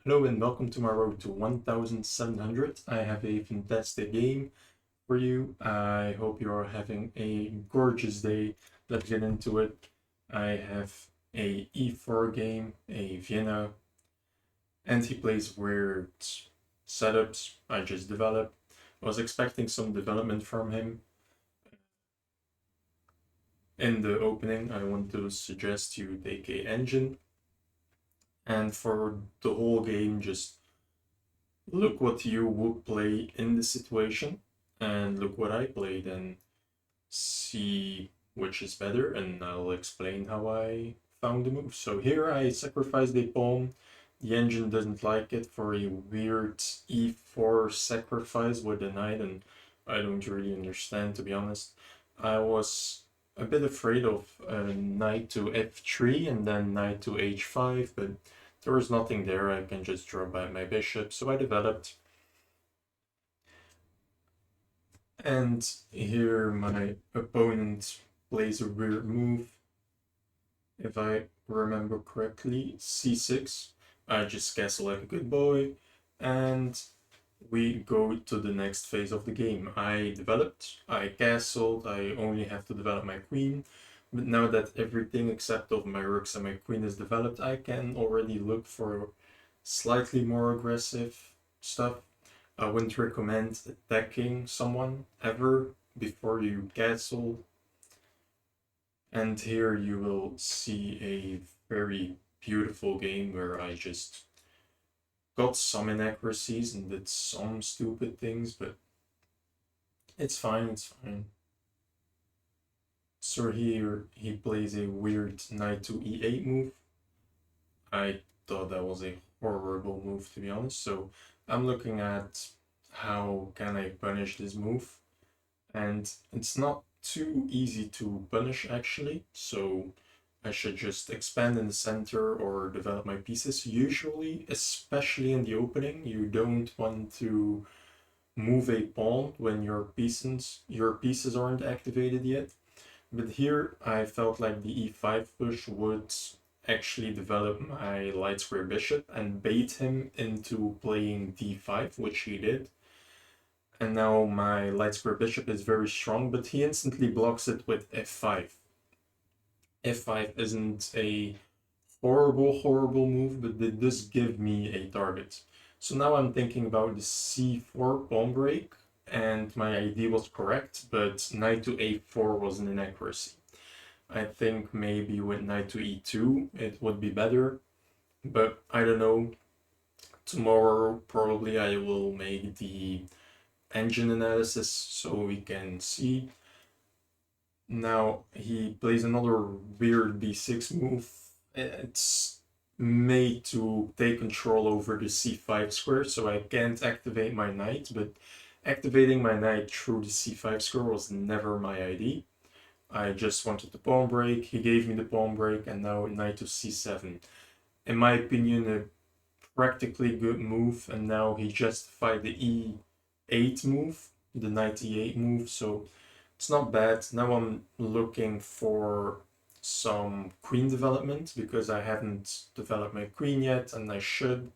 Hello and welcome to my road to 1700. I have a fantastic game for you. I hope you're having a gorgeous day. Let's get into it. I have a e4 game, a Vienna, and he plays weird setups I just developed. I was expecting some development from him. In the opening, I want to suggest you take a engine, and for the whole game, just look what you would play in the situation and look what I played and see which is better, and I'll explain how I found the move. So here I sacrificed a pawn. The engine doesn't like it for a weird e4 sacrifice with a knight, and I don't really understand, to be honest. I was a bit afraid of knight to f3 and then knight to h5, but there was nothing there. I can just draw back my bishop, so I developed. And here my opponent plays a weird move. If I remember correctly, c6. I just castle like a good boy, and we go to the next phase of the game. I developed, I castled, I only have to develop my queen. But now that everything except of my rooks and my queen is developed, I can already look for slightly more aggressive stuff. I wouldn't recommend attacking someone ever before you castle. And here you will see a very beautiful game where I just got some inaccuracies and did some stupid things, but it's fine, it's fine. So here he plays a weird knight to e8 move. I thought that was a horrible move, to be honest. So I'm looking at how can I punish this move, and it's not too easy to punish actually. So I should just expand in the center or develop my pieces. Usually, especially in the opening, you don't want to move a pawn when your pieces aren't activated yet. But here I felt like the e5 push would actually develop my light square bishop and bait him into playing d5, which he did. And now my light square bishop is very strong, but he instantly blocks it with f5. f5 isn't a horrible move, but it does give me a target. So now I'm thinking about the c4 pawn break, and my idea was correct, but knight to a4 was an inaccuracy. I think maybe with knight to e2 it would be better, but I don't know. Tomorrow probably I will make the engine analysis so we can see. Now he plays another weird b6 move. It's made to take control over the c5 square, so I can't activate my knight, but activating my knight through the c5 square was never my idea. I just wanted the pawn break, he gave me the pawn break, and now knight to c7. In my opinion, a practically good move, and now he justified the e8 move, the knight e8 move, so it's not bad. Now I'm looking for some queen development because I haven't developed my queen yet, and I should.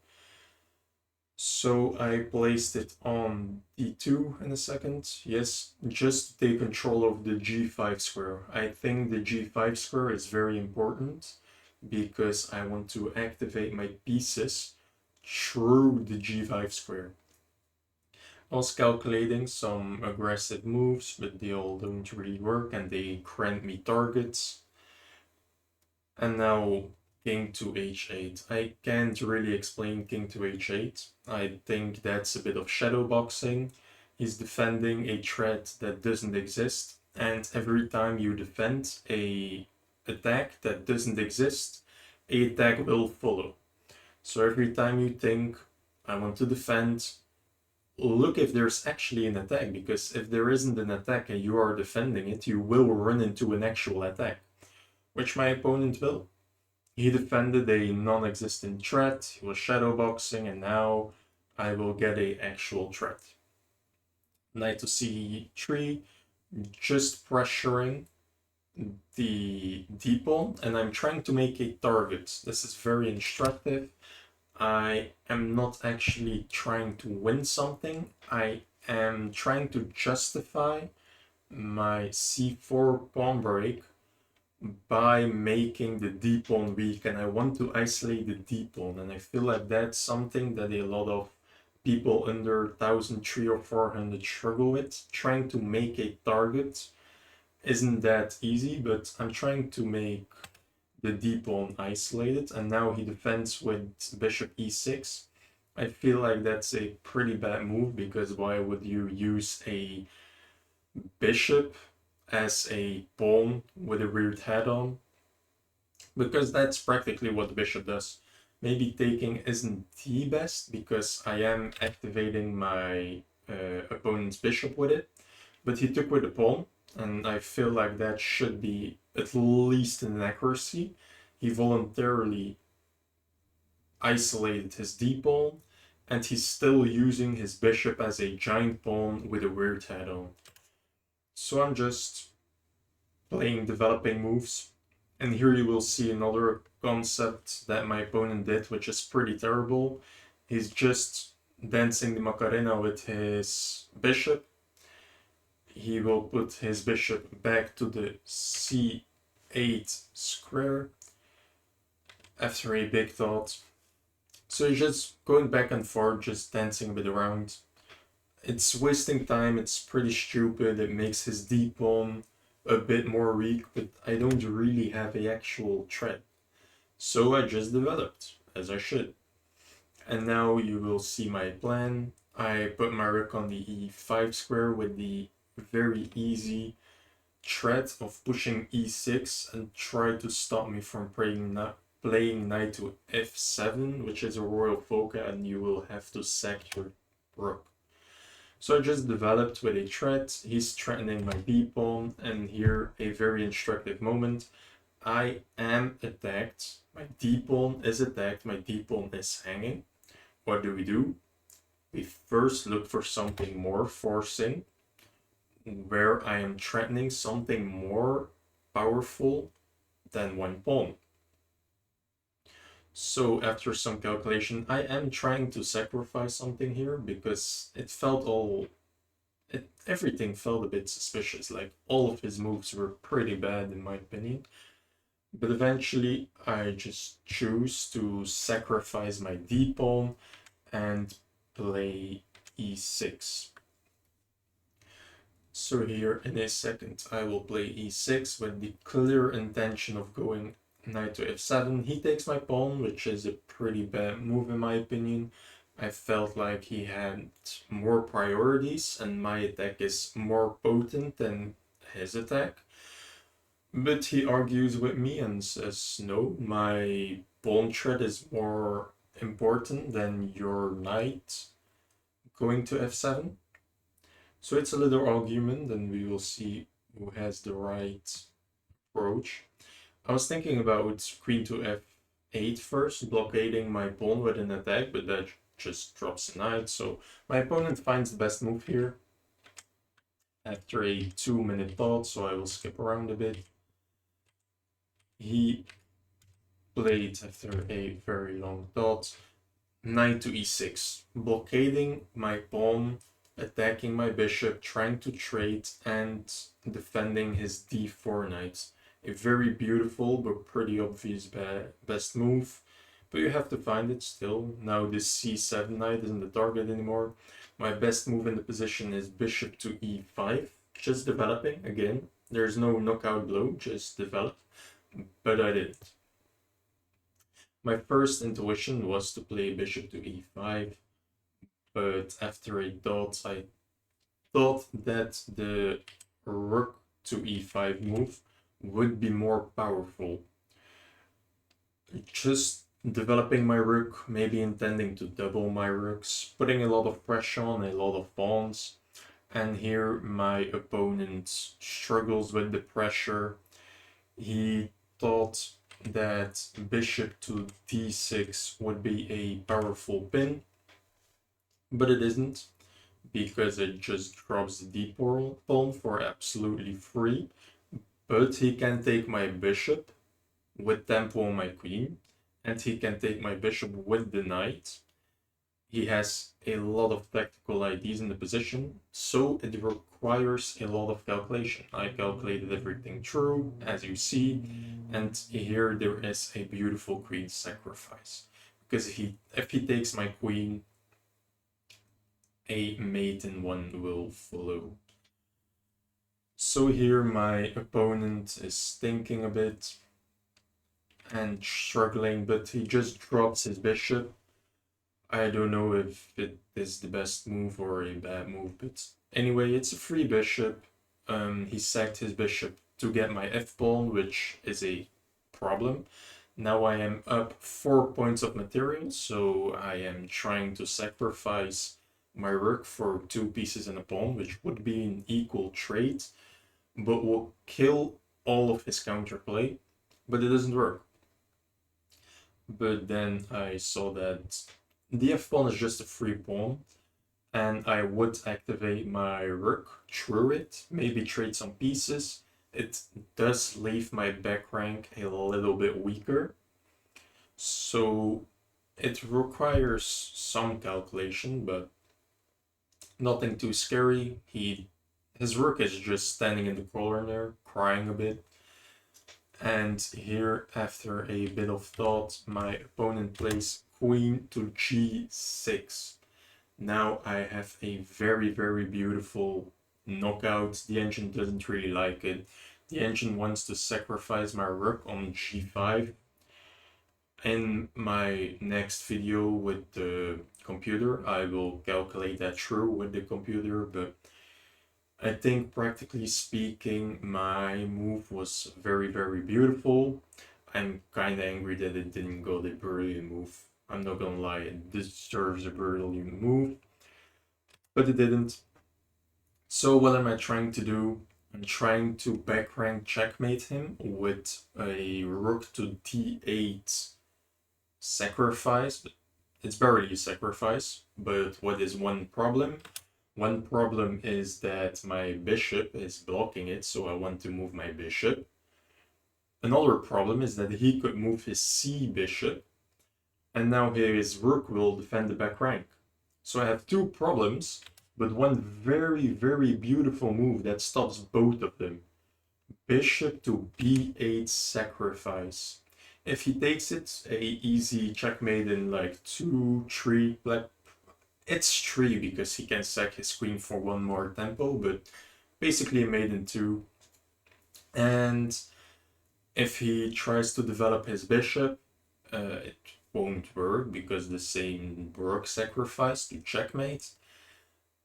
So I placed it on d2 in a second. Yes, just to take control of the g5 square. I think the g5 square is very important because I want to activate my pieces through the g5 square. I was calculating some aggressive moves, but they all don't really work and they grant me targets. And now king to h8. I can't really explain king to h8. I think that's a bit of shadow boxing. He's defending a threat that doesn't exist, and every time you defend a attack that doesn't exist, a attack will follow. So every time you think, I want to defend, look if there's actually an attack, because if there isn't an attack and you are defending it, you will run into an actual attack, which my opponent will. He defended a non-existent threat, he was shadowboxing, and now I will get a actual threat. Knight to c3, just pressuring the d-pawn, and I'm trying to make a target. This is very instructive. I am not actually trying to win something. I am trying to justify my c4 pawn break by making the d pawn weak, and I want to isolate the d pawn, and I feel like that's something that a lot of people under 1003 or 400 struggle with. Trying to make a target isn't that easy, but I'm trying to make the d pawn isolated, and now he defends with bishop e6. I feel like that's a pretty bad move, because why would you use a bishop as a pawn with a weird head on? Because that's practically what the bishop does. Maybe taking isn't the best, because I am activating my opponent's bishop with it, but he took with the pawn, and I feel like that should be at least an accuracy. He voluntarily isolated his d pawn, and he's still using his bishop as a giant pawn with a weird head on. So I'm just playing developing moves, and here you will see another concept that my opponent did, which is pretty terrible. He's just dancing the Macarena with his bishop. He will put his bishop back to the c8 square after a big thought. So he's just going back and forth, just dancing a bit around. It's wasting time, it's pretty stupid, it makes his d pawn a bit more weak, but I don't really have a actual threat. So I just developed, as I should. And now you will see my plan. I put my rook on the e5 square with the very easy threat of pushing e6 and try to stop me from playing knight to f7, which is a royal foca, and you will have to sack your rook. So I just developed with a threat. He's threatening my b pawn, and here a very instructive moment. I am attacked. My d pawn is attacked. My d pawn is hanging. What do? We first look for something more forcing, where I am threatening something more powerful than one pawn. So after some calculation, I am trying to sacrifice something here, because everything felt a bit suspicious. Like, all of his moves were pretty bad in my opinion. But eventually I just choose to sacrifice my d pawn and play e6. So here in a second I will play e6 with the clear intention of going knight to f7. He takes my pawn, which is a pretty bad move in my opinion. I felt like he had more priorities, and my attack is more potent than his attack. But he argues with me and says, no, my pawn threat is more important than your knight going to f7. So it's a little argument, and we will see who has the right approach. I was thinking about queen to f8 first, blockading my pawn with an attack, but that just drops a knight. So my opponent finds the best move here after a 2-minute thought, so I will skip around a bit. He played, after a very long thought, knight to e6, blockading my pawn, attacking my bishop, trying to trade, and defending his d4 knight. A very beautiful but pretty obvious best move, but you have to find it still. Now this c7 knight isn't the target anymore. My best move in the position is bishop to e5, just developing again. There's no knockout blow, just develop, but I didn't. My first intuition was to play bishop to e5, but after a thought, I thought that the rook to e5 move would be more powerful. Just developing my rook, maybe intending to double my rooks, putting a lot of pressure on a lot of pawns, and here my opponent struggles with the pressure. He thought that bishop to d6 would be a powerful pin, but it isn't, because it just drops the d pawn for absolutely free. But he can take my bishop with tempo on my queen, and he can take my bishop with the knight. He has a lot of tactical ideas in the position, so it requires a lot of calculation. I calculated everything through, as you see, and here there is a beautiful queen sacrifice. Because if he takes my queen, a mate in one will follow. So here my opponent is thinking a bit and struggling, but he just drops his bishop. I don't know if it is the best move or a bad move, but anyway, it's a free bishop. He sacked his bishop to get my f-pawn, which is a problem. Now I am up 4 points of material, so I am trying to sacrifice my rook for 2 pieces and a pawn, which would be an equal trade, but will kill all of his counterplay, but it doesn't work. But then I saw that the f-pawn is just a free pawn, and I would activate my rook through it, maybe trade some pieces. It does leave my back rank a little bit weaker, so it requires some calculation, but nothing too scary. His rook is just standing in the corner, crying a bit. And here, after a bit of thought, my opponent plays queen to g6. Now I have a very, very beautiful knockout. The engine doesn't really like it. The engine wants to sacrifice my rook on g5. In my next video with the computer, I will calculate that through with the computer, but I think practically speaking, my move was very, very beautiful. I'm kind of angry that it didn't go the brilliant move. I'm not gonna lie, it deserves a brilliant move, but it didn't. So what am I trying to do? I'm trying to back rank checkmate him with a rook to d8 sacrifice. It's barely a sacrifice, but what is one problem? One problem is that my bishop is blocking it, so I want to move my bishop. Another problem is that he could move his c bishop, and now his rook will defend the back rank. So I have 2 problems, but one very, very beautiful move that stops both of them. Bishop to b8 sacrifice. If he takes it, a easy checkmate in like 2, 3, black. It's 3 because he can sack his queen for 1 more tempo, but basically a mate in 2. And if he tries to develop his bishop, it won't work because the same rook sacrifice to checkmate.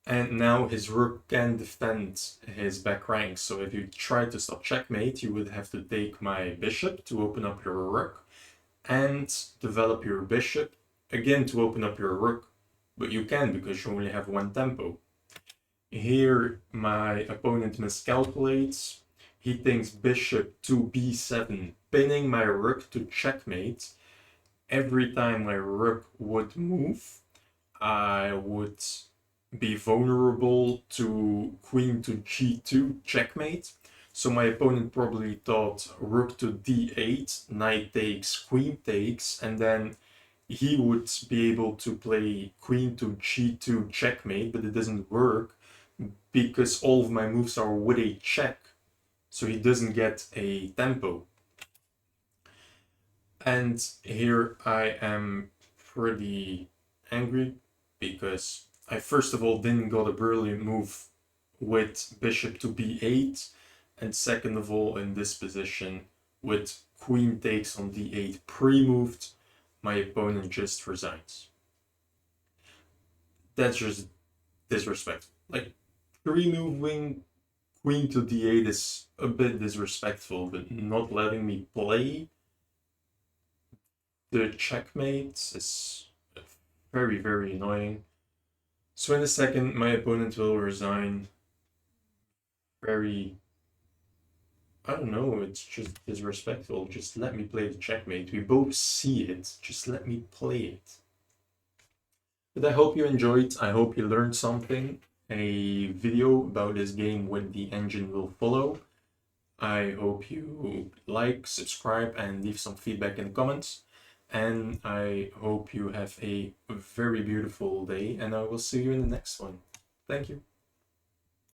And now his rook can defend his back rank. So if you try to stop checkmate, you would have to take my bishop to open up your rook and develop your bishop again to open up your rook. But you can because you only have 1 tempo. Here my opponent miscalculates. He thinks bishop to b7, pinning my rook to checkmate. Every time my rook would move, I would be vulnerable to queen to g2 checkmate. So my opponent probably thought rook to d8, knight takes, queen takes, and then he would be able to play queen to g2 checkmate, but it doesn't work because all of my moves are with a check, so he doesn't get a tempo. And here I am pretty angry because I first of all didn't got a brilliant move with bishop to b8, and second of all in this position with queen takes on d8 pre-moved, my opponent just resigns. That's just disrespectful. Like, pre-moving queen to d8 is a bit disrespectful, but not letting me play the checkmate is very, very annoying. So in a second, my opponent will resign. Very, I don't know, it's just disrespectful. Just let me play the checkmate. We both see it. Just let me play it. But I hope you enjoyed. I hope you learned something. A video about this game with the engine will follow. I hope you like, subscribe, and leave some feedback in the comments. and I hope you have a very beautiful day, and I will see you in the next one. Thank you.